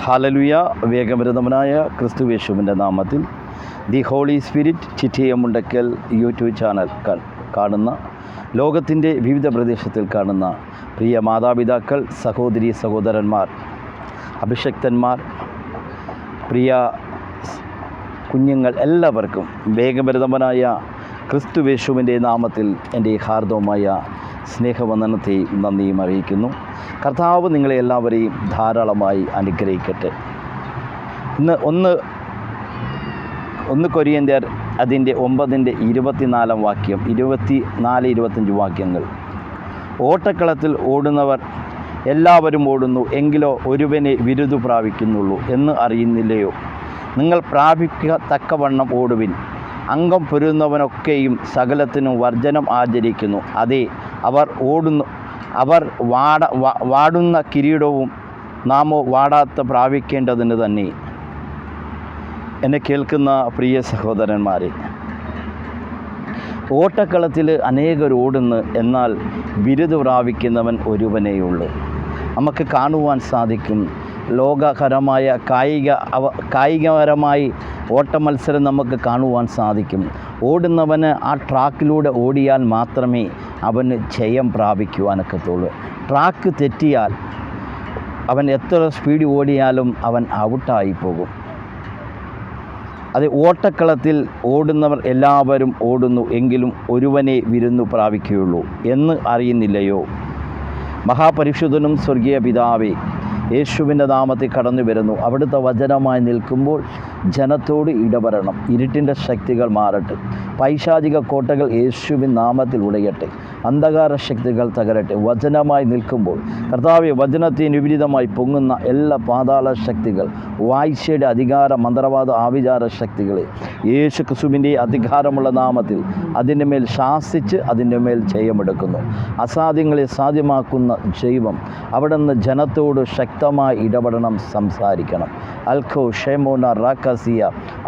Hallelujah. വേഗമരുതമനായ ക്രിസ്തുയേശുവിൻ്റെ നാമത്തിൽ the holy spirit Chittiyamundakkal YouTube channel കാണുന്ന ലോകത്തിൻ്റെ വിവിധ പ്രദേശത്തിൽ കാണുന്ന പ്രിയ മാതാപിതാക്കൾ, സഹോദരി സഹോദരന്മാർ, അഭിഷക്തന്മാർ, പ്രിയ കുഞ്ഞുങ്ങൾ എല്ലാവർക്കും വേഗമരുതമനായ ക്രിസ്തുയേശുവിൻ്റെ നാമത്തിൽ എൻ്റെ ഹാർദവമായ സ്നേഹവന്ദനത്തെയും നന്ദിയും അറിയിക്കുന്നു. കർത്താവ് നിങ്ങളെ എല്ലാവരെയും ധാരാളമായി അനുഗ്രഹിക്കട്ടെ. ഇന്ന് ഒന്ന് കൊരിന്ത്യർ അതിൻ്റെ 9:24 വാക്യം, 24-25 വാക്യങ്ങൾ. ഓട്ടക്കളത്തിൽ ഓടുന്നവർ എല്ലാവരും ഓടുന്നു, എങ്കിലോ ഒരുവനെ വിരുദു പ്രാപിക്കുന്നുള്ളൂ എന്ന് അറിയുന്നില്ലയോ? നിങ്ങൾ പ്രാപിക്കത്തക്കവണ്ണം ഓടുവിൻ. അംഗം പൊരുന്നവനൊക്കെയും സകലത്തിനും വർജനം ആചരിക്കുന്നു. അതെ, അവർ വാടുന്ന കിരീടവും നാമോ വാടാത്ത പ്രാപിക്കേണ്ടതിന് തന്നെ. എന്നെ കേൾക്കുന്ന പ്രിയ സഹോദരന്മാരെ, ഓട്ടക്കളത്തിൽ അനേകർ ഓടുന്നു, എന്നാൽ ബിരുദ പ്രാപിക്കുന്നവൻ ഒരുവനേയുള്ളൂ. നമുക്ക് കാണുവാൻ സാധിക്കും. ലോകകരമായ കായികപരമായി ഓട്ടമത്സരം നമുക്ക് കാണുവാൻ സാധിക്കും. ഓടുന്നവന് ആ ട്രാക്കിലൂടെ ഓടിയാൽ മാത്രമേ അവന് ജയം പ്രാപിക്കുവാനൊക്കത്തുള്ളൂ. ട്രാക്ക് തെറ്റിയാൽ അവൻ എത്ര സ്പീഡ് ഓടിയാലും അവൻ ഔട്ടായി പോകും. അത് ഓട്ടക്കളത്തിൽ ഓടുന്നവർ എല്ലാവരും ഓടുന്നു, എങ്കിലും ഒരുവനെ വിരുന്നു പ്രാപിക്കുകയുള്ളൂ എന്ന് അറിയുന്നില്ലയോ? മഹാപരിശുദ്ധനും സ്വർഗീയ പിതാവേ, യേശുവിൻ്റെ നാമത്തിൽ കടന്നു വരുന്നു. അവിടുത്തെ വചനമായി നിൽക്കുമ്പോൾ ജനത്തോട് ഇടപെടണം. ഇരുട്ടിൻ്റെ ശക്തികൾ മാറട്ടെ. പൈശാചിക കോട്ടകൾ യേശുവിൻ നാമത്തിൽ ഉടയട്ടെ. അന്ധകാര ശക്തികൾ തകരട്ടെ. വചനമായി നിൽക്കുമ്പോൾ കർത്താവേ, വചനത്തിന് വിപരീതമായി പൊങ്ങുന്ന എല്ലാ പാതാള ശക്തികൾ, വാഴ്ചയുടെ അധികാര മന്ത്രവാദ ആവിചാര ശക്തികളെ യേശു ക്രിസ്തുവിൻ്റെ അധികാരമുള്ള നാമത്തിൽ അതിൻ്റെ മേൽ ശാസിച്ച് അതിൻ്റെ മേൽ ജയമെടുക്കുന്നു. അസാധ്യങ്ങളെ സാധ്യമാക്കുന്ന ദൈവം അവിടുന്ന് ജനത്തോട് ശക്തമായി ഇടപെടണം, സംസാരിക്കണം. അൽഖോ ഷെമോന റാക്കസിയ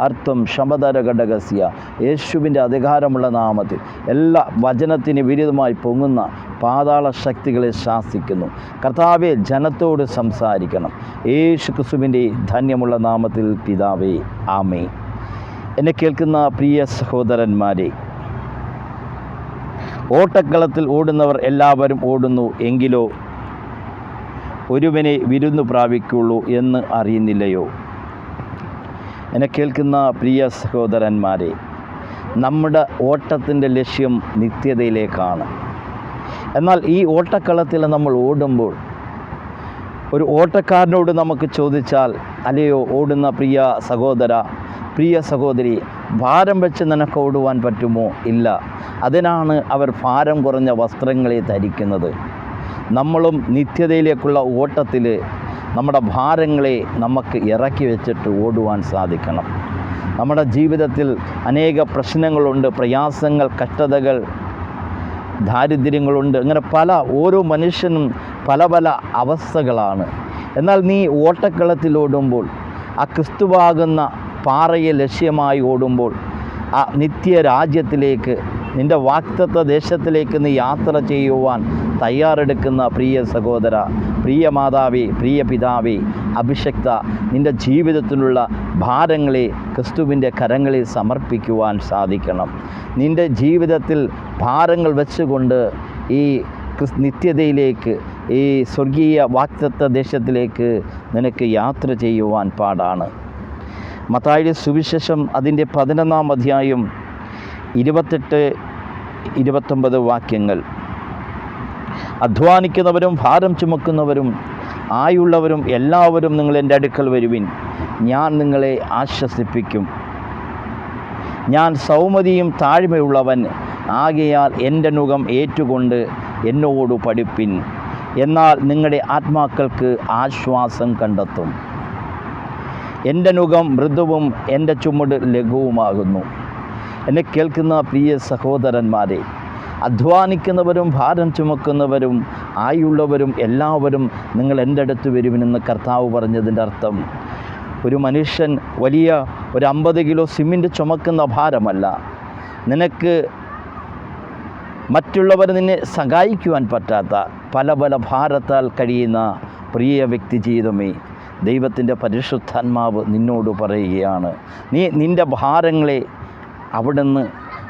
അർത്ഥം ശമതര ഘടകസിയ യേശുവിൻ്റെ അധികാരമുള്ള നാമത്തിൽ എല്ലാ വചനത്തിന് വിരുദ്ധമായി പൊങ്ങുന്ന പാതാള ശക്തികളെ ശാസിക്കുന്നു. കർത്താവേ, ജനത്തോട് സംസാരിക്കണം. യേശു ക്രിസ്തുവിൻ്റെ ധന്യമുള്ള നാമത്തിൽ പിതാവേ, ആമേൻ. എന്നെ കേൾക്കുന്ന പ്രിയ സഹോദരന്മാരെ, ഓട്ടക്കളത്തിൽ ഓടുന്നവർ എല്ലാവരും ഓടുന്നു, എങ്കിലോ ഒരുവനെ വിരുന്നു പ്രാപിക്കുള്ളൂ എന്ന് അറിയുന്നില്ലയോ? എന്നെ കേൾക്കുന്ന പ്രിയ സഹോദരന്മാരെ, നമ്മുടെ ഓട്ടത്തിൻ്റെ ലക്ഷ്യം നിത്യതയിലേക്കാണ്. എന്നാൽ ഈ ഓട്ടക്കളത്തിൽ നമ്മൾ ഓടുമ്പോൾ ഒരു ഓട്ടക്കാരനോട് നമുക്ക് ചോദിച്ചാൽ, അല്ലയോ ഓടുന്ന പ്രിയ സഹോദര, പ്രിയ സഹോദരി, ഭാരം വെച്ച് നിനക്ക് ഓടുവാൻ പറ്റുമോ? ഇല്ല. അതിനാണ് അവർ ഭാരം കുറഞ്ഞ വസ്ത്രങ്ങളെ ധരിക്കുന്നത്. നമ്മളും നിത്യതയിലേക്കുള്ള ഓട്ടത്തിൽ നമ്മുടെ ഭാരങ്ങളെ നമുക്ക് ഇറക്കി വെച്ചിട്ട് ഓടുവാൻ സാധിക്കണം. നമ്മുടെ ജീവിതത്തിൽ അനേക പ്രശ്നങ്ങളുണ്ട്, പ്രയാസങ്ങൾ, കഷ്ടതകൾ, ദാരിദ്ര്യങ്ങളുണ്ട്. അങ്ങനെ ഓരോ മനുഷ്യനും പല പല അവസ്ഥകളാണ്. എന്നാൽ നീ ഓട്ടക്കളത്തിൽ ഓടുമ്പോൾ, ആ ക്രിസ്തുവാകുന്ന പാറയെ ലക്ഷ്യമായി ഓടുമ്പോൾ, ആ നിത്യരാജ്യത്തിലേക്ക്, നിൻ്റെ വാഗ്ദത്ത ദേശത്തിലേക്ക് നീ യാത്ര ചെയ്യുവാൻ തയ്യാറെടുക്കുന്ന പ്രിയ സഹോദര, പ്രിയ മാതാവേ, പ്രിയ പിതാവേ, അഭിഷക്ത, നിൻ്റെ ജീവിതത്തിലുള്ള ഭാരങ്ങളെ ക്രിസ്തുവിൻ്റെ കരങ്ങളിൽ സമർപ്പിക്കുവാൻ സാധിക്കണം. നിൻ്റെ ജീവിതത്തിൽ ഭാരങ്ങൾ വെച്ചുകൊണ്ട് ഈ നിത്യതയിലേക്ക്, ഈ സ്വർഗീയ വാഗ്ദത്ത ദേശത്തിലേക്ക് നിനക്ക് യാത്ര ചെയ്യുവാൻ പാടാണ്. മത്തായിയുടെ സുവിശേഷം അതിൻ്റെ 11-ാം അധ്യായം 28-29 വാക്യങ്ങൾ. അധ്വാനിക്കുന്നവരും ഭാരം ചുമക്കുന്നവരും ആയുള്ളവരും എല്ലാവരും നിങ്ങൾ എൻ്റെ അടുക്കൽ വരുവിൻ, ഞാൻ നിങ്ങളെ ആശ്വസിപ്പിക്കും. ഞാൻ സൗമ്യതയും താഴ്മയുള്ളവൻ ആകയാൽ എൻ്റെ നുകം ഏറ്റുകൊണ്ട് എന്നോട് പഠിപ്പിൻ, എന്നാൽ നിങ്ങളുടെ ആത്മാക്കൾക്ക് ആശ്വാസം കണ്ടെത്തും. എൻ്റെ നുകം മൃദുവും എൻ്റെ ചുമട് ലഘുവുമാകുന്നു. എന്നെ കേൾക്കുന്ന പ്രിയ സഹോദരന്മാരെ, അധ്വാനിക്കുന്നവരും ഭാരം ചുമക്കുന്നവരും ആയുള്ളവരും എല്ലാവരും നിങ്ങൾ എൻ്റെ അടുത്ത് വരുവിനെന്ന് കർത്താവ് പറഞ്ഞതിൻ്റെ അർത്ഥം, ഒരു മനുഷ്യൻ വലിയ ഒരു 50 കിലോ സിമൻറ്റ് ചുമക്കുന്ന ഭാരമല്ല. നിനക്ക് മറ്റുള്ളവർ നിന്നെ സഹായിക്കുവാൻ പറ്റാത്ത പല പല ഭാരത്താൽ കഴിയുന്ന പ്രിയ വ്യക്തി ജീവിതമേ, ദൈവത്തിൻ്റെ പരിശുദ്ധാത്മാവ് നിന്നോട് പറയുകയാണ്, നീ നിൻ്റെ ഭാരങ്ങളെ അവിടുന്ന്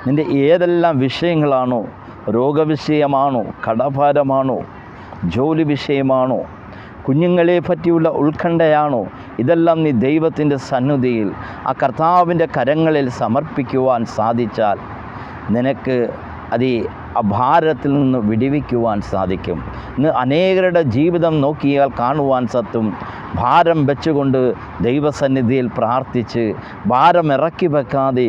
നിൻ്റെ ഏതെല്ലാം വിഷയങ്ങളാണോ, രോഗവിഷയമാണോ, കടഭാരമാണോ, ജോലി വിഷയമാണോ, കുഞ്ഞുങ്ങളെ പറ്റിയുള്ള ഉത്കണ്ഠയാണോ, ഇതെല്ലാം നീ ദൈവത്തിൻ്റെ സന്നിധിയിൽ ആ കർത്താവിൻ്റെ കരങ്ങളിൽ സമർപ്പിക്കുവാൻ സാധിച്ചാൽ നിനക്ക് അത് ആ ഭാരത്തിൽ നിന്ന് വിടുവിക്കുവാൻ സാധിക്കും. ഇന്ന് അനേകരുടെ ജീവിതം നോക്കിയാൽ കാണുവാൻ സത്തും ഭാരം വെച്ചുകൊണ്ട് ദൈവസന്നിധിയിൽ പ്രാർത്ഥിച്ച് ഭാരം ഇറക്കി വെക്കാതെ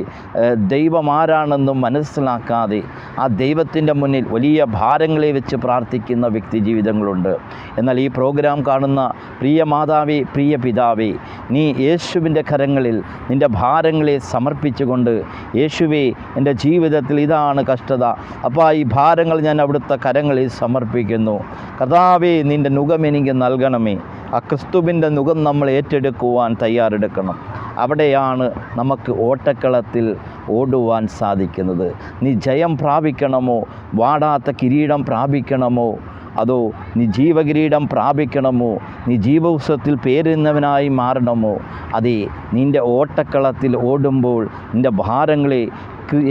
ദൈവമാരാണെന്നും മനസ്സിലാക്കാതെ ആ ദൈവത്തിൻ്റെ മുന്നിൽ വലിയ ഭാരങ്ങളെ വെച്ച് പ്രാർത്ഥിക്കുന്ന വ്യക്തി ജീവിതങ്ങളുണ്ട്. എന്നാൽ ഈ പ്രോഗ്രാം കാണുന്ന പ്രിയ മാതാവേ, പ്രിയ പിതാവേ, നീ യേശുവിൻ്റെ കരങ്ങളിൽ നിൻ്റെ ഭാരങ്ങളെ സമർപ്പിച്ചുകൊണ്ട്, യേശുവേ എൻ്റെ ജീവിതത്തിൽ ഇതാണ് കഷ്ടത, അപ്പോൾ ഈ ഭാരങ്ങൾ ഞാൻ അവിടുത്തെ കരങ്ങളിൽ സമർപ്പിക്കുന്നു. കർത്താവേ, നിൻ്റെ നുകം എനിക്ക് നൽകണമേ. ആ ക്രിസ്തുവിൻ്റെ നുകം നമ്മൾ ഏറ്റെടുക്കുവാൻ തയ്യാറെടുക്കണം. അവിടെയാണ് നമുക്ക് ഓട്ടക്കളത്തിൽ ഓടുവാൻ സാധിക്കുന്നത്. നീ ജയം പ്രാപിക്കണമോ, വാടാത്ത കിരീടം പ്രാപിക്കണമോ, അതോ നീ ജീവകിരീടം പ്രാപിക്കണമോ, നീ ജീവോത്സവത്തിൽ പേരുന്നവനായി മാറണമോ? അതെ, നിൻ്റെ ഓട്ടക്കളത്തിൽ ഓടുമ്പോൾ നിൻ്റെ ഭാരങ്ങളെ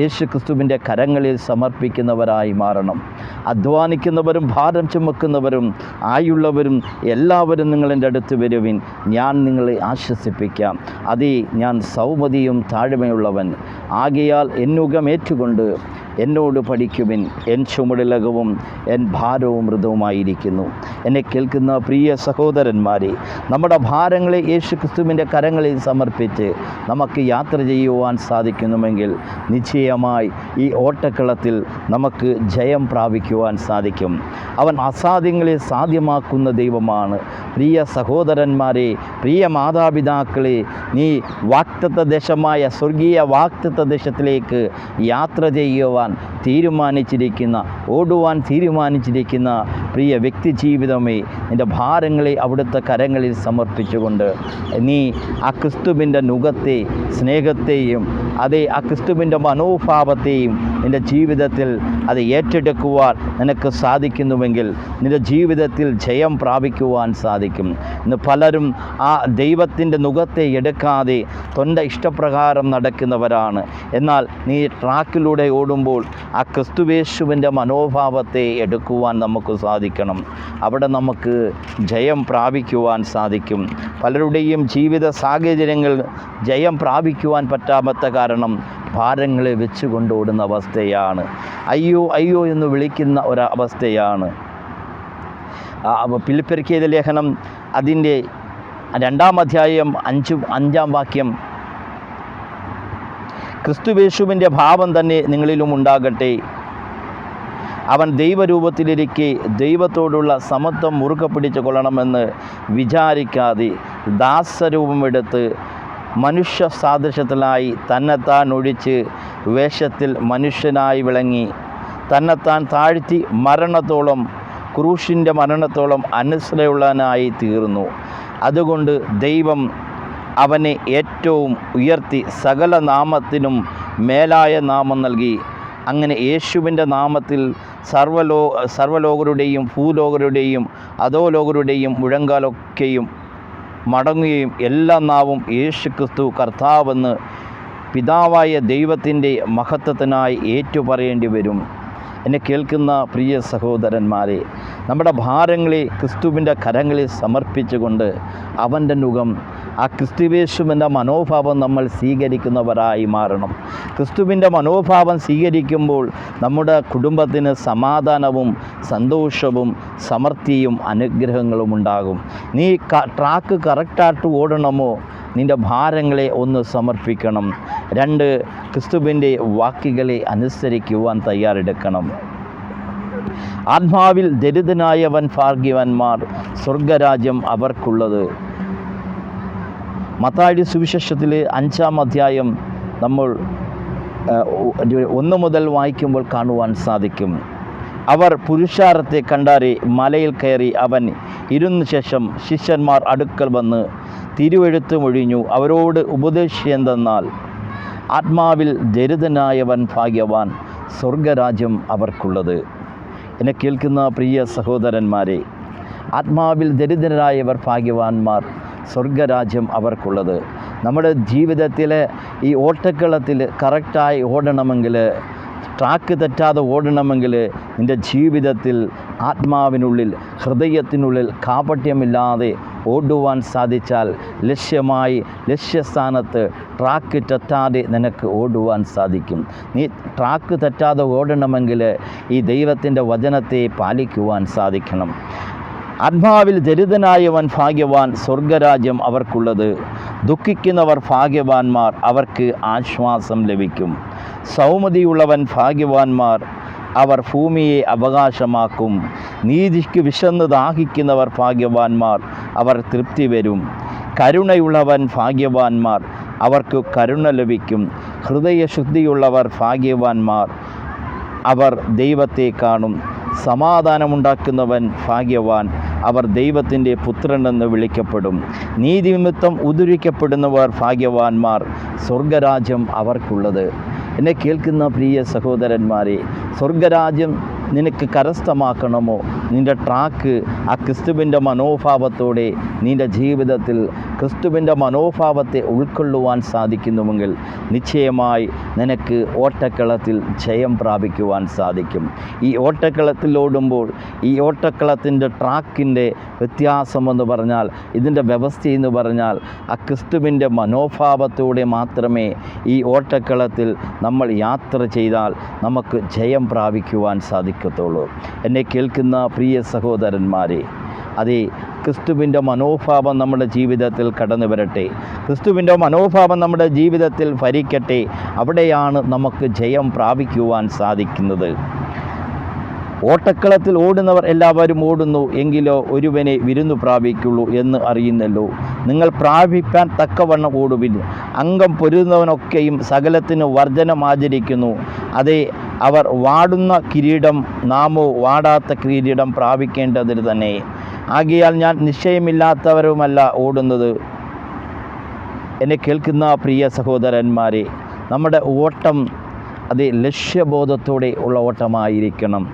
യേശു ക്രിസ്തുവിൻ്റെ കരങ്ങളിൽ സമർപ്പിക്കുന്നവരായി മാറണം. അധ്വാനിക്കുന്നവരും ഭാരം ചുമക്കുന്നവരും ആയുള്ളവരും എല്ലാവരും നിങ്ങളെൻ്റെ അടുത്ത് വരുവിൻ, ഞാൻ നിങ്ങളെ ആശ്വസിപ്പിക്കാം. അതേ, ഞാൻ സൗമ്യതയും താഴ്മയുള്ളവൻ ആകയാൽ എന്നുകം ഏറ്റുകൊണ്ട് എന്നോട് പഠിക്കുവിൻ, എൻ ചുമടുലകവും എൻ ഭാരവും മൃദുവുമായിരിക്കുന്നു. എന്നെ കേൾക്കുന്ന പ്രിയ സഹോദരന്മാരെ, നമ്മുടെ ഭാരങ്ങളെ യേശു ക്രിസ്തുവിൻ്റെ കരങ്ങളിൽ സമർപ്പിച്ച് നമുക്ക് യാത്ര ചെയ്യുവാൻ സാധിക്കുന്നുവെങ്കിൽ നിശ്ചയമായി ഈ ഓട്ടക്കളത്തിൽ നമുക്ക് ജയം പ്രാപിക്കുവാൻ സാധിക്കും. അവൻ അസാധ്യങ്ങളെ സാധ്യമാക്കുന്ന ദൈവമാണ്. പ്രിയ സഹോദരന്മാരെ, പ്രിയ മാതാപിതാക്കളെ, നീ വാഗ്ദത്ത ദേശമായ സ്വർഗീയ വാഗ്ദത്ത ദേശത്തിലേക്ക് യാത്ര ചെയ്യുവാൻ തീരുമാനിച്ചിരിക്കുന്ന, ഓടുവാൻ തീരുമാനിച്ചിരിക്കുന്ന പ്രിയ വ്യക്തി ജീവിതമേ, നിൻ്റെ ഭാരങ്ങളെ അവിടുത്തെ കരങ്ങളിൽ സമർപ്പിച്ചുകൊണ്ട് നീ ആ ക്രിസ്തുവിൻ്റെ നുകത്തെ, സ്നേഹത്തെയും അതേ ആ ക്രിസ്തുവിൻ്റെ മനോഭാവത്തെയും നിൻ്റെ ജീവിതത്തിൽ അത് ഏറ്റെടുക്കുവാൻ നിനക്ക് സാധിക്കുന്നുവെങ്കിൽ നിൻ്റെ ജീവിതത്തിൽ ജയം പ്രാപിക്കുവാൻ സാധിക്കും. ഇന്ന് പലരും ആ ദൈവത്തിൻ്റെ നുകത്തെ എടുക്കാതെ തൊൻ്റെ ഇഷ്ടപ്രകാരം നടക്കുന്നവരാണ്. എന്നാൽ നീ ട്രാക്കിലൂടെ ഓടുമ്പോൾ ആ ക്രിസ്തുവേശുവിൻ്റെ മനോഭാവത്തെ എടുക്കുവാൻ നമുക്ക് സാധിക്കണം. അവിടെ നമുക്ക് ജയം പ്രാപിക്കുവാൻ സാധിക്കും. പലരുടെയും ജീവിത സാഹചര്യങ്ങൾ ജയം പ്രാപിക്കുവാൻ പറ്റാത്ത കാരണം ഭാരങ്ങളെ വെച്ച് കൊണ്ടോടുന്ന അവസ്ഥയാണ്. അയ്യോ അയ്യോ എന്ന് വിളിക്കുന്ന ഒരവസ്ഥയാണ്. ഫിലിപ്പിയർക്കെഴുതിയ ലേഖനം അതിൻ്റെ 2-ാം അധ്യായം 5-ാം വാക്യം, ക്രിസ്തുവേശുവിൻ്റെ ഭാവം തന്നെ നിങ്ങളിലും ഉണ്ടാകട്ടെ. അവൻ ദൈവരൂപത്തിലിരിക്കെ ദൈവത്തോടുള്ള സമത്വം മുറുകെ പിടിച്ചു കൊള്ളണമെന്ന് വിചാരിക്കാതെ ദാസരൂപമെടുത്ത് മനുഷ്യ സാദൃശ്യത്തിലായി തന്നെത്താൻ ഒഴിച്ച് വേഷത്തിൽ മനുഷ്യനായി വിളങ്ങി തന്നെത്താൻ താഴ്ത്തി മരണത്തോളം, ക്രൂശിൻ്റെ മരണത്തോളം അനുസരണയുള്ളവനായി തീർന്നു. അതുകൊണ്ട് ദൈവം അവനെ ഏറ്റവും ഉയർത്തി സകല നാമത്തിനും മേലായ നാമം നൽകി. അങ്ങനെ യേശുവിൻ്റെ നാമത്തിൽ സർവ്വലോകരുടെയും ഭൂലോകരുടെയും അധോലോകരുടെയും മുഴങ്കാലൊക്കെയും മടങ്ങുകയും എല്ലാ നാവും യേശു ക്രിസ്തു കർത്താവെന്ന് പിതാവായ ദൈവത്തിൻ്റെ മഹത്വത്തിനായി ഏറ്റുപറയേണ്ടി വരും. എന്നെ കേൾക്കുന്ന പ്രിയ സഹോദരന്മാരെ, നമ്മുടെ ഭാരങ്ങളെ ക്രിസ്തുവിൻ്റെ കരങ്ങളിൽ സമർപ്പിച്ചുകൊണ്ട് അവൻ്റെ നുകം, ആ ക്രിസ്തുവേശുവിൻ്റെ മനോഭാവം നമ്മൾ സ്വീകരിക്കുന്നവരായി മാറണം. ക്രിസ്തുവിൻ്റെ മനോഭാവം സ്വീകരിക്കുമ്പോൾ നമ്മുടെ കുടുംബത്തിന് സമാധാനവും സന്തോഷവും സമൃദ്ധിയും അനുഗ്രഹങ്ങളും ഉണ്ടാകും. നീ ട്രാക്ക് കറക്റ്റായിട്ട് ഓടണമോ, നിൻ്റെ ഭാരങ്ങളെ ഒന്ന് സമർപ്പിക്കണം. 2, ക്രിസ്തുവിൻ്റെ വാക്കുകളെ അനുസരിക്കുവാൻ തയ്യാറെടുക്കണം. ആത്മാവിൽ ദരിദ്രനായവൻ ഭാഗ്യവാന്മാർ, സ്വർഗരാജ്യം അവർക്കുള്ളത്. മത്തായിയുടെ സുവിശേഷത്തിൽ 5-ാം അധ്യായം നമ്മൾ 1 മുതൽ വായിക്കുമ്പോൾ കാണുവാൻ സാധിക്കും. അവർ പുരുഷാരത്തെ കണ്ടാരെ മലയിൽ കയറി അവൻ ഇരുന്ന ശേഷം ശിഷ്യന്മാർ അടുക്കൽ വന്ന് തിരുവെഴുത്ത് മൊഴിഞ്ഞു. അവരോട് ഉപദേശിച്ചെന്തെന്നാൽ, ആത്മാവിൽ ദരിദ്രനായവൻ ഭാഗ്യവാൻ, സ്വർഗരാജ്യം അവർക്കുള്ളത്. എന്നെ കേൾക്കുന്ന പ്രിയ സഹോദരന്മാരെ, ആത്മാവിൽ ദരിദ്രരായവർ ഭാഗ്യവാന്മാർ, സ്വർഗരാജ്യം അവർക്കുള്ളത്. നമ്മുടെ ജീവിതത്തിലെ ഈ ഓട്ടക്കളത്തിൽ കറക്റ്റായി ഓടണമെങ്കിൽ, ട്രാക്ക് തെറ്റാതെ ഓടണമെങ്കിൽ, നിൻ്റെ ജീവിതത്തിൽ ആത്മാവിനുള്ളിൽ, ഹൃദയത്തിനുള്ളിൽ കാപട്യമില്ലാതെ ഓടുവാൻ സാധിച്ചാൽ ലക്ഷ്യസ്ഥാനത്ത് ട്രാക്ക് തെറ്റാതെ നിനക്ക് ഓടുവാൻ സാധിക്കും. നീ ട്രാക്ക് തെറ്റാതെ ഓടണമെങ്കിൽ ഈ ദൈവത്തിൻ്റെ വചനത്തെ പാലിക്കുവാൻ സാധിക്കണം. ആത്മാവിൽ ദരിദ്രനായവൻ ഭാഗ്യവാൻ, സ്വർഗരാജ്യം അവർക്കുള്ളത്. ദുഃഖിക്കുന്നവർ ഭാഗ്യവാന്മാർ, അവർക്ക് ആശ്വാസം ലഭിക്കും. സൗമ്യതയുള്ളവൻ ഭാഗ്യവാന്മാർ, അവർ ഭൂമിയെ അവകാശമാക്കും. നീതിക്ക് വിശന്ന് ദാഹിക്കുന്നവർ ഭാഗ്യവാന്മാർ, അവർ തൃപ്തി വരും. കരുണയുള്ളവൻ ഭാഗ്യവാന്മാർ, അവർക്ക് കരുണ ലഭിക്കും. ഹൃദയശുദ്ധിയുള്ളവർ ഭാഗ്യവാന്മാർ, അവർ ദൈവത്തെ കാണും. സമാധാനമുണ്ടാക്കുന്നവൻ ഭാഗ്യവാൻ, അവർ ദൈവത്തിൻ്റെ പുത്രനെന്ന് വിളിക്കപ്പെടും. നീതിനിമിത്തം ഉദ്ധരിക്കപ്പെടുന്നവർ ഭാഗ്യവാന്മാർ, സ്വർഗരാജ്യം അവർക്കുള്ളത്. എന്നെ കേൾക്കുന്ന പ്രിയ സഹോദരന്മാരെ, സ്വർഗരാജ്യം നിനക്ക് കരസ്ഥമാക്കണമോ? നിൻ്റെ ട്രാക്ക് ആ ക്രിസ്തുവിൻ്റെ മനോഭാവത്തോടെ നിൻ്റെ ജീവിതത്തിൽ ക്രിസ്തുവിൻ്റെ മനോഭാവത്തെ ഉൾക്കൊള്ളുവാൻ സാധിക്കുന്നുവെങ്കിൽ നിശ്ചയമായി നിനക്ക് ഓട്ടക്കളത്തിൽ ജയം പ്രാപിക്കുവാൻ സാധിക്കും. ഈ ഓട്ടക്കളത്തിൽ ഓടുമ്പോൾ ഈ ഓട്ടക്കളത്തിൻ്റെ ട്രാക്കിൻ്റെ വ്യത്യാസമെന്ന് പറഞ്ഞാൽ, ഇതിൻ്റെ വ്യവസ്ഥയെന്ന് പറഞ്ഞാൽ, ആ ക്രിസ്തുവിൻ്റെ മനോഭാവത്തോടെ മാത്രമേ ഈ ഓട്ടക്കളത്തിൽ നമ്മൾ യാത്ര ചെയ്താൽ നമുക്ക് ജയം പ്രാപിക്കുവാൻ സാധിക്കത്തുള്ളൂ. എന്നെ കേൾക്കുന്ന പ്രിയ സഹോദരന്മാരെ, അതേ ക്രിസ്തുവിൻ്റെ മനോഭാവം നമ്മുടെ ജീവിതത്തിൽ കടന്നു വരട്ടെ. ക്രിസ്തുവിൻ്റെ മനോഭാവം നമ്മുടെ ജീവിതത്തിൽ ഭരിക്കട്ടെ. അവിടെയാണ് നമുക്ക് ജയം പ്രാപിക്കുവാൻ സാധിക്കുന്നത്. ഓട്ടക്കളത്തിൽ ഓടുന്നവർ എല്ലാവരും ഓടുന്നു, എങ്കിലോ ഒരുവനെ വിരുന്നു പ്രാപിക്കുള്ളൂ എന്ന് അറിയുന്നല്ലോ. നിങ്ങൾ പ്രാപിപ്പാൻ തക്കവണ്ണം ഓടുവിൻ. അംഗം പൊരുതുന്നവനൊക്കെയും സകലത്തിന് വർധനം ആചരിക്കുന്നു. അതേ, അവർ വാടുന്ന കിരീടം, നാമോ വാടാത്ത കിരീടം പ്രാപിക്കേണ്ടതിന് തന്നെ. ആകയാൽ ഞാൻ നിശ്ചയമില്ലാത്തവരുമല്ല ഓടുന്നത്. എന്നെ കേൾക്കുന്ന പ്രിയ സഹോദരന്മാരെ, നമ്മുടെ ഓട്ടം അത് ലക്ഷ്യബോധത്തോടെ ഉള്ള ഓട്ടമായിരിക്കണം.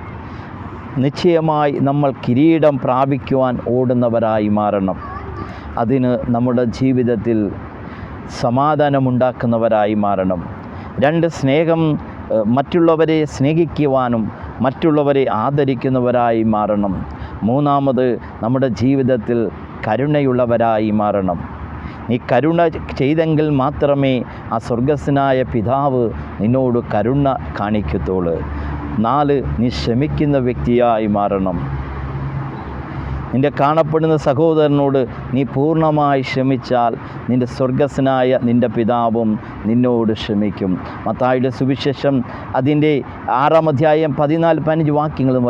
നിശ്ചയമായി നമ്മൾ കിരീടം പ്രാപിക്കുവാൻ ഓടുന്നവരായി മാറണം. അതിന് നമ്മുടെ ജീവിതത്തിൽ സമാധാനമുണ്ടാക്കുന്നവരായി മാറണം. സ്നേഹം, മറ്റുള്ളവരെ സ്നേഹിക്കുവാനും മറ്റുള്ളവരെ ആദരിക്കുന്നവരായി മാറണം. മൂന്നാമത്, നമ്മുടെ ജീവിതത്തിൽ കരുണയുള്ളവരായി മാറണം. നീ കരുണ ചെയ്തെങ്കിൽ മാത്രമേ ആ സ്വർഗസ്വനായ പിതാവ് നിന്നോട് കരുണ കാണിക്കത്തുള്ളൂ. 4, നീ ക്ഷമിക്കുന്ന വ്യക്തിയായി മാറണം. നിൻ്റെ കാണപ്പെടുന്ന സഹോദരനോട് നീ പൂർണ്ണമായി ക്ഷമിച്ചാൽ നിൻ്റെ സ്വർഗസ്വനായ നിൻ്റെ പിതാവും നിന്നോട് ക്ഷമിക്കും. മത്തായിയുടെ സുവിശേഷം അതിൻ്റെ 6-ാം അധ്യായം 14-15 വാക്യങ്ങളും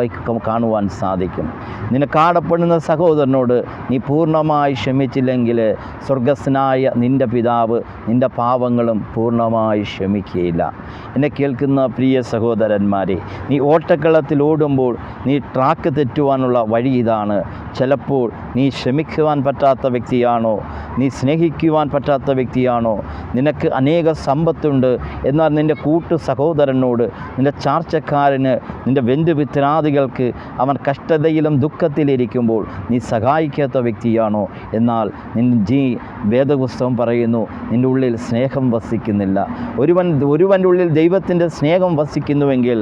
കാണുവാൻ സാധിക്കും. നിന്നെ കാണപ്പെടുന്ന സഹോദരനോട് നീ പൂർണ്ണമായി ക്ഷമിച്ചില്ലെങ്കിൽ സ്വർഗസ്വനായ നിൻ്റെ പിതാവ് നിൻ്റെ പാവങ്ങളും പൂർണ്ണമായി ക്ഷമിക്കുകയില്ല. എന്നെ കേൾക്കുന്ന പ്രിയ സഹോദരന്മാരെ, നീ ഓട്ടക്കളത്തിൽ ഓടുമ്പോൾ നീ ട്രാക്ക് തെറ്റുവാനുള്ള വഴി ഇതാണ്. ചിലപ്പോൾ നീ ക്ഷമിക്കുവാൻ പറ്റാത്ത വ്യക്തിയാണോ? നീ സ്നേഹിക്കുവാൻ പറ്റാത്ത വ്യക്തിയാണോ? നിനക്ക് അനേക സമ്പത്തുണ്ട്, എന്നാൽ നിൻ്റെ കൂട്ടു സഹോദരനോട്, നിൻ്റെ ചാർച്ചക്കാരന്, നിൻ്റെ ബന്ധുമിത്രാദികൾക്ക് അവൻ കഷ്ടതയിലും ദുഃഖത്തിലിരിക്കുമ്പോൾ നീ സഹായിക്കാത്ത വ്യക്തിയാണോ? എന്നാൽ വേദപുസ്തകം പറയുന്നു, നിൻ്റെ ഉള്ളിൽ സ്നേഹം വസിക്കുന്നില്ല. ഒരുവൻ്റെ ഉള്ളിൽ ദൈവത്തിൻ്റെ സ്നേഹം വസിക്കുന്നുവെങ്കിൽ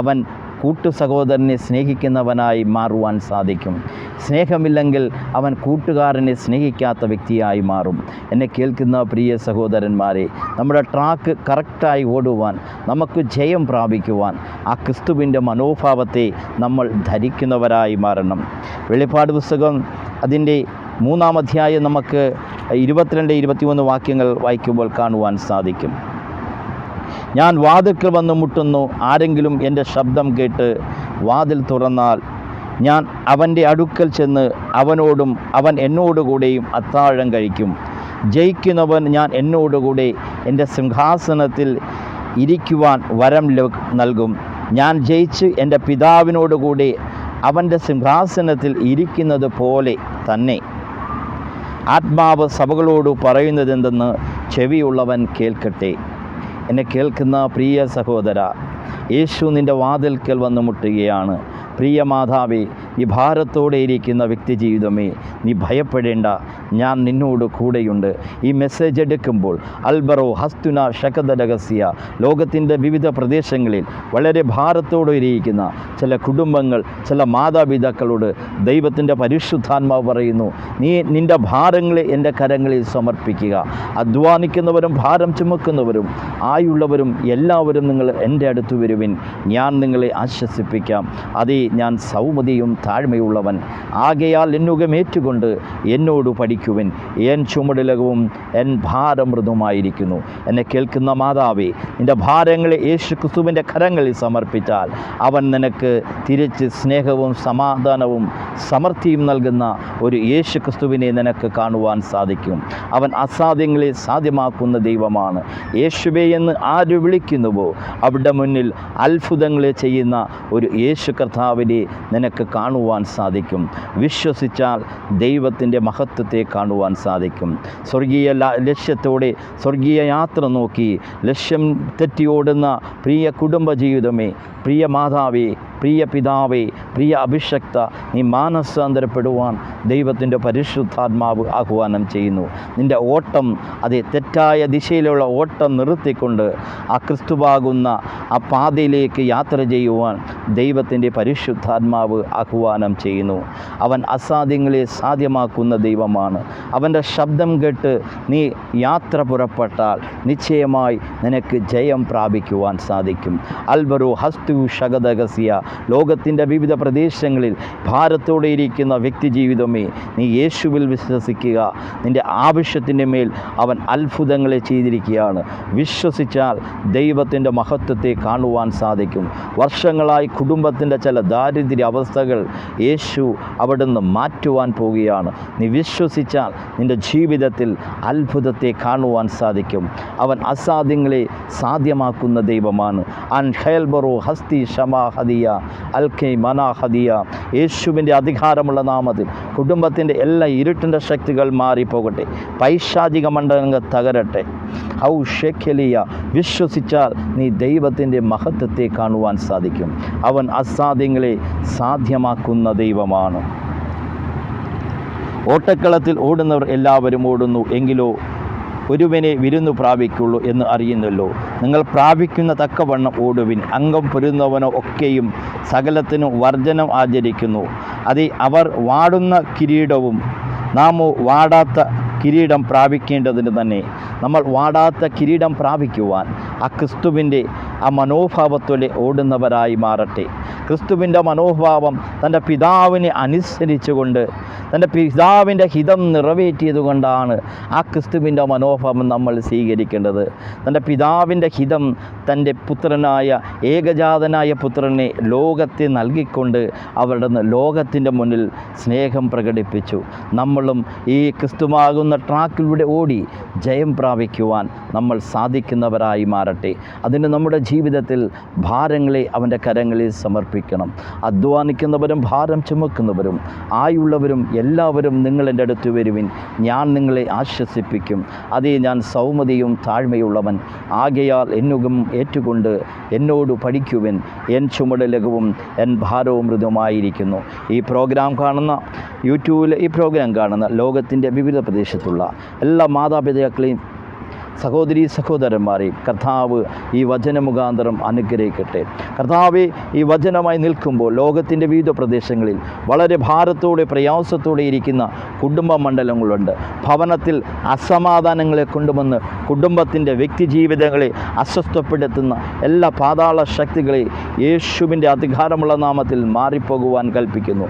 അവൻ കൂട്ടു സഹോദരനെ സ്നേഹിക്കുന്നവനായി മാറുവാൻ സാധിക്കും. സ്നേഹമില്ലെങ്കിൽ അവൻ കൂട്ടുകാരനെ സ്നേഹിക്കാത്ത വ്യക്തിയായി മാറും. എന്നെ കേൾക്കുന്ന പ്രിയ സഹോദരന്മാരെ, നമ്മുടെ ട്രാക്ക് കറക്റ്റായി ഓടുവാൻ, നമുക്ക് ജയം പ്രാപിക്കുവാൻ ആ ക്രിസ്തുവിൻ്റെ മനോഭാവത്തെ നമ്മൾ ധരിക്കുന്നവരായി മാറണം. വെളിപ്പാട് പുസ്തകം അതിൻ്റെ 3-ാം അധ്യായം നമുക്ക് 22-23 വാക്യങ്ങൾ വായിക്കുമ്പോൾ കാണുവാൻ സാധിക്കും. ഞാൻ വാതിൽക്കൽ വന്ന് മുട്ടുന്നു. ആരെങ്കിലും എൻ്റെ ശബ്ദം കേട്ട് വാതിൽ തുറന്നാൽ ഞാൻ അവൻ്റെ അടുക്കൽ ചെന്ന് അവനോടും അവൻ എന്നോടുകൂടെയും അത്താഴം കഴിക്കും. ജയിക്കുന്നവൻ ഞാൻ എന്നോടുകൂടെ എൻ്റെ സിംഹാസനത്തിൽ ഇരിക്കുവാൻ വരം നൽകും. ഞാൻ ജയിച്ച് എൻ്റെ പിതാവിനോടുകൂടെ അവൻ്റെ സിംഹാസനത്തിൽ ഇരിക്കുന്നത് പോലെ തന്നെ. ആത്മാവ് സഭകളോട് പറയുന്നതെന്തെന്ന് ചെവിയുള്ളവൻ കേൾക്കട്ടെ. എന്നെ കേൾക്കുന്ന പ്രിയ സഹോദര, യേശു നിൻ്റെ വാതിൽക്കൽ വന്ന് മുട്ടുകയാണ്. പ്രിയ മാതാവേ, ഈ ഭാരത്തോടെ ഇരിക്കുന്ന വ്യക്തി ജീവിതമേ, നീ ഭയപ്പെടേണ്ട, ഞാൻ നിന്നോട് കൂടെയുണ്ട്. ഈ മെസ്സേജ് എടുക്കുമ്പോൾ അൽബറോ ഹസ്തുന ഷകദ രഹസ്യ, ലോകത്തിൻ്റെ വിവിധ പ്രദേശങ്ങളിൽ വളരെ ഭാരത്തോടെ ഇരിക്കുന്ന ചില കുടുംബങ്ങൾ, ചില മാതാപിതാക്കളോട് ദൈവത്തിൻ്റെ പരിശുദ്ധാത്മാവ് പറയുന്നു, നീ നിൻ്റെ ഭാരങ്ങളെ എൻ്റെ കരങ്ങളിൽ സമർപ്പിക്കുക. അധ്വാനിക്കുന്നവരും ഭാരം ചുമക്കുന്നവരും ആയുള്ളവരും എല്ലാവരും നിങ്ങൾ എൻ്റെ അടുത്ത് വരുവിൻ, ഞാൻ നിങ്ങളെ ആശ്വസിപ്പിക്കാം. അതേ, ഞാൻ സൗമ്യതയും താഴ്മയുള്ളവൻ, ആകയാൽ എന്നുകമേറ്റുകൊണ്ട് എന്നോട് പഠിക്കുവിൻ, എൻ ചുമടുലകവും എൻ ഭാരം മൃദുമായിരിക്കുന്നു. എന്നെ കേൾക്കുന്ന മാതാവേ, നിൻ്റെ ഭാരങ്ങളെ യേശു ക്രിസ്തുവിൻ്റെ കരങ്ങളിൽ സമർപ്പിച്ചാൽ അവൻ നിനക്ക് തിരിച്ച് സ്നേഹവും സമാധാനവും സമൃദ്ധിയും നൽകുന്ന ഒരു യേശു ക്രിസ്തുവിനെ നിനക്ക് കാണുവാൻ സാധിക്കും. അവൻ അസാധ്യങ്ങളെ സാധ്യമാക്കുന്ന ദൈവമാണ്. യേശുവേ എന്ന് ആര് വിളിക്കുന്നുവോ അവിടെ മുന്നിൽ അത്ഭുതങ്ങളെ ചെയ്യുന്ന ഒരു യേശു കർത്താവിനെ നിനക്ക് കാണുവാൻ സാധിക്കും. വിശ്വസിച്ചാൽ ദൈവത്തിൻ്റെ മഹത്വത്തെ കാണുവാൻ സാധിക്കും. സ്വർഗീയ ലക്ഷ്യത്തോടെ സ്വർഗീയ യാത്ര നോക്കി ലക്ഷ്യം തെറ്റിയോടുന്ന പ്രിയ കുടുംബജീവിതമേ, പ്രിയ മാതാവേ, പ്രിയ പിതാവേ, പ്രിയ അഭിഷക്ത, നീ മാനസാന്തരപ്പെടുവാൻ ദൈവത്തിൻ്റെ പരിശുദ്ധാത്മാവ് ആഹ്വാനം ചെയ്യുന്നു. നിൻ്റെ ഓട്ടം, അതേ തെറ്റായ ദിശയിലുള്ള ഓട്ടം നിർത്തിക്കൊണ്ട് ആ ക്രിസ്തുവാകുന്ന ആ പാതയിലേക്ക് യാത്ര ചെയ്യുവാൻ ദൈവത്തിൻ്റെ പരിശുദ്ധാത്മാവ് ആഹ്വാനം ചെയ്യുന്നു. അവൻ അസാധ്യങ്ങളെ സാധ്യമാക്കുന്ന ദൈവമാണ്. അവൻ്റെ ശബ്ദം കേട്ട് നീ യാത്ര പുറപ്പെട്ടാൽ നിശ്ചയമായി നിനക്ക് ജയം പ്രാപിക്കുവാൻ സാധിക്കും. അൽബറു ഹസ്തു ഷകദഗസിയ, ലോകത്തിൻ്റെ വിവിധ പ്രദേശങ്ങളിൽ ഭാരത്തോടെ ഇരിക്കുന്ന വ്യക്തി ജീവിതമേ, നീ യേശുവിൽ വിശ്വസിക്കുക. നിൻ്റെ ആവശ്യത്തിൻ്റെ മേൽ അവൻ അത്ഭുതങ്ങളെ ചെയ്തിരിക്കുകയാണ്. വിശ്വസിച്ചാൽ ദൈവത്തിൻ്റെ മഹത്വത്തെ കാണുവാൻ സാധിക്കും. വർഷങ്ങളായി കുടുംബത്തിൻ്റെ ചില ദാരിദ്ര്യ അവസ്ഥകൾ യേശു അവിടുന്ന് മാറ്റുവാൻ പോവുകയാണ്. നീ വിശ്വസിച്ചാൽ നിൻ്റെ ജീവിതത്തിൽ അത്ഭുതത്തെ കാണുവാൻ സാധിക്കും. അവൻ അസാധ്യങ്ങളെ സാധ്യമാക്കുന്ന ദൈവമാണ്. അൻ ഹെൽബറോ ഹസ്തി ഷമാ ഹദിയ അൽക്കൈ മനാ ഹദിയ. യേശുവിൻ്റെ അധികാരമുള്ള നാമത്തിൽ കുടുംബത്തിൻ്റെ എല്ലാ ഇരുട്ടിൻ്റെ ശക്തികൾ മാറിപ്പോകട്ടെ, പൈശാചിക മണ്ഡലങ്ങൾ തകരട്ടെ. ഹൗ ഷെഖലിയ, വിശ്വസിച്ചാൽ നീ ദൈവത്തിൻ്റെ മഹത്വത്തെ കാണുവാൻ സാധിക്കും. അവൻ അസാധ്യങ്ങളെ സാധ്യമാക്കുന്ന ദൈവമാണ്. ഓട്ടക്കളത്തിൽ ഓടുന്നവർ എല്ലാവരും ഓടുന്നു, എങ്കിലോ ഒരുവനെ വിരുന്നു പ്രാപിക്കുള്ളൂ എന്ന് അറിയുന്നല്ലോ. നിങ്ങൾ പ്രാപിക്കുന്ന തക്കവണ്ണം ഓടുവിൻ. അംഗം പൊരുന്നവനോ ഒക്കെയും സകലത്തിനും വർജനം ആചരിക്കുന്നു. അത് അവർ വാടുന്ന കിരീടവും നാമോ വാടാത്ത കിരീടം പ്രാപിക്കേണ്ടതിന് തന്നെ. നമ്മൾ വാടാത്ത കിരീടം പ്രാപിക്കുവാൻ ആ ക്രിസ്തുവിൻ്റെ ആ മനോഭാവത്തോടെ ഓടുന്നവരായി മാറട്ടെ. ക്രിസ്തുവിൻ്റെ മനോഭാവം തൻ്റെ പിതാവിനെ അനുസരിച്ചുകൊണ്ട് തൻ്റെ പിതാവിൻ്റെ ഹിതം നിറവേറ്റിയതുകൊണ്ടാണ് ആ ക്രിസ്തുവിൻ്റെ മനോഭാവം നമ്മൾ സ്വീകരിക്കേണ്ടത്. തൻ്റെ പിതാവിൻ്റെ ഹിതം തൻ്റെ പുത്രനായ ഏകജാതനായ പുത്രനെ ലോകത്തെ നൽകിക്കൊണ്ട് അവിടുന്ന് ലോകത്തിൻ്റെ മുന്നിൽ സ്നേഹം പ്രകടിപ്പിച്ചു. നമ്മളും ഈ ക്രിസ്തുവാകുന്ന ട്രാക്കിലൂടെ ഓടി ജയം പ്രാപിക്കുവാൻ നമ്മൾ സാധിക്കുന്നവരായി മാറട്ടെ. അതിന് നമ്മുടെ ജീവിതത്തിൽ ഭാരങ്ങളെ അവൻ്റെ കരങ്ങളിൽ സമർപ്പിക്കണം. അധ്വാനിക്കുന്നവരും ഭാരം ചുമക്കുന്നവരും ആയുള്ളവരും എല്ലാവരും നിങ്ങളെൻ്റെ അടുത്ത് വരുവിൻ, ഞാൻ നിങ്ങളെ ആശ്വസിപ്പിക്കും. അതേ, ഞാൻ സൗമ്യതയും താഴ്മയുള്ളവൻ, ആകയാൽ എന്നുകം ഏറ്റുകൊണ്ട് എന്നോട് പഠിക്കുവിൻ, എൻ ചുമടലകവും എൻ ഭാരവും മൃദുമായിരിക്കുന്നു. ഈ പ്രോഗ്രാം കാണുന്ന യൂട്യൂബിൽ ഈ പ്രോഗ്രാം കാണുന്ന ലോകത്തിൻ്റെ വിവിധ പ്രദേശത്തുള്ള എല്ലാ മാതാപിതാക്കളെയും സഹോദരീ സഹോദരന്മാരെയും കർത്താവ് ഈ വചനമുഖാന്തരം അനുഗ്രഹിക്കട്ടെ. കർത്താവെ, ഈ വചനമായി നിൽക്കുമ്പോൾ ലോകത്തിൻ്റെ വിവിധ പ്രദേശങ്ങളിൽ വളരെ ഭാരത്തോടെ പ്രയാസത്തോടെ ഇരിക്കുന്ന കുടുംബ മണ്ഡലങ്ങളുണ്ട്. ഭവനത്തിൽ അസമാധാനങ്ങളെ കൊണ്ടുവന്ന് കുടുംബത്തിൻ്റെ വ്യക്തി ജീവിതങ്ങളെ അസ്വസ്ഥപ്പെടുത്തുന്ന എല്ലാ പാതാള ശക്തികളെ യേശുവിൻ്റെ അധികാരമുള്ള നാമത്തിൽ മാറിപ്പോകുവാൻ കൽപ്പിക്കുന്നു.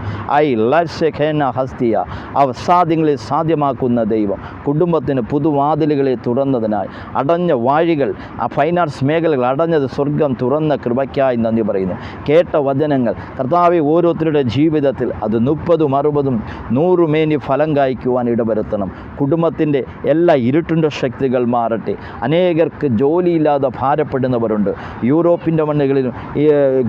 ഹസ്തിയ, അസാധ്യങ്ങളെ സാധ്യമാക്കുന്ന ദൈവം കുടുംബത്തിന് പുതുവാതിലുകളെ തുറന്നതിനാൽ അടഞ്ഞ വാഴികൾ, ആ ഫൈനാൻസ് മേഖലകൾ അടഞ്ഞത് സ്വർഗം തുറന്ന കൃപയ്ക്കായി നന്ദി പറയുന്നു. കേട്ട വചനങ്ങൾ കർത്താവെ ഓരോരുത്തരുടെ ജീവിതത്തിൽ അത് 30, 60, 100 മേനി ഫലം കായ്ക്കുവാൻ ഇടവരുത്തണം. കുടുംബത്തിൻ്റെ എല്ലാ ഇരുട്ടിൻ്റെ ശക്തികൾ മാറട്ടെ. അനേകർക്ക് ജോലിയില്ലാതെ ഭാരപ്പെടുന്നവരുണ്ട്. യൂറോപ്പിൻ്റെ മണ്ണുകളിലും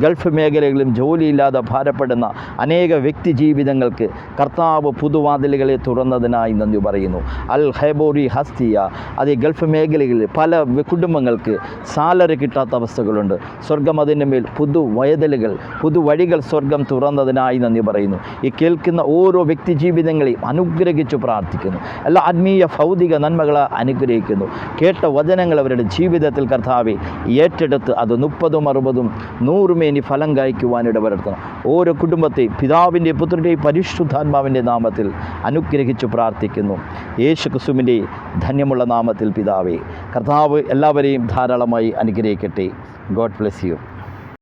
ഗൾഫ് മേഖലകളിലും ജോലിയില്ലാതെ ഭാരപ്പെടുന്ന അനേക വ്യക്തി ജീവിതങ്ങൾക്ക് കർത്താവ് പുതുവാതിലുകളെ തുറന്നതിനായി നന്ദി പറയുന്നു. അൽ ഹെബോറി ഹസ്തിയ, അത് ഗൾഫ് മേഖലകളിൽ പല കുടുംബങ്ങൾക്ക് സാലറി കിട്ടാത്ത അവസ്ഥകളുണ്ട്. സ്വർഗം അതിൻ്റെ മേൽ പുതുവയതലുകൾ പുതുവഴികൾ സ്വർഗം തുറന്നതിനായി നന്ദി പറയുന്നു. ഈ കേൾക്കുന്ന ഓരോ വ്യക്തി ജീവിതങ്ങളെയും അനുഗ്രഹിച്ചു പ്രാർത്ഥിക്കുന്നു. എല്ലാ ആത്മീയ ഭൗതിക നന്മകളെ അനുഗ്രഹിക്കുന്നു. കേട്ട വചനങ്ങൾ അവരുടെ ജീവിതത്തിൽ കർത്താവെ ഏറ്റെടുത്ത് അത് 30, 60, 100 ഫലം കായ്ക്കുവാനിട വരുത്തണം. ഓരോ കുടുംബത്തെയും പിതാവിൻ്റെ പുത്രൻ്റെയും പരിശുദ്ധാത്മാവിൻ്റെ നാമത്തിൽ അനുഗ്രഹിച്ചു പ്രാർത്ഥിക്കുന്നു. യേശു ക്രിസ്തുവിൻ്റെ ധന്യമുള്ള നാമത്തിൽ പിതാവേ. കർത്താവ് എല്ലാവരെയും ധാരാളമായി അനുഗ്രഹിക്കട്ടെ. God bless you.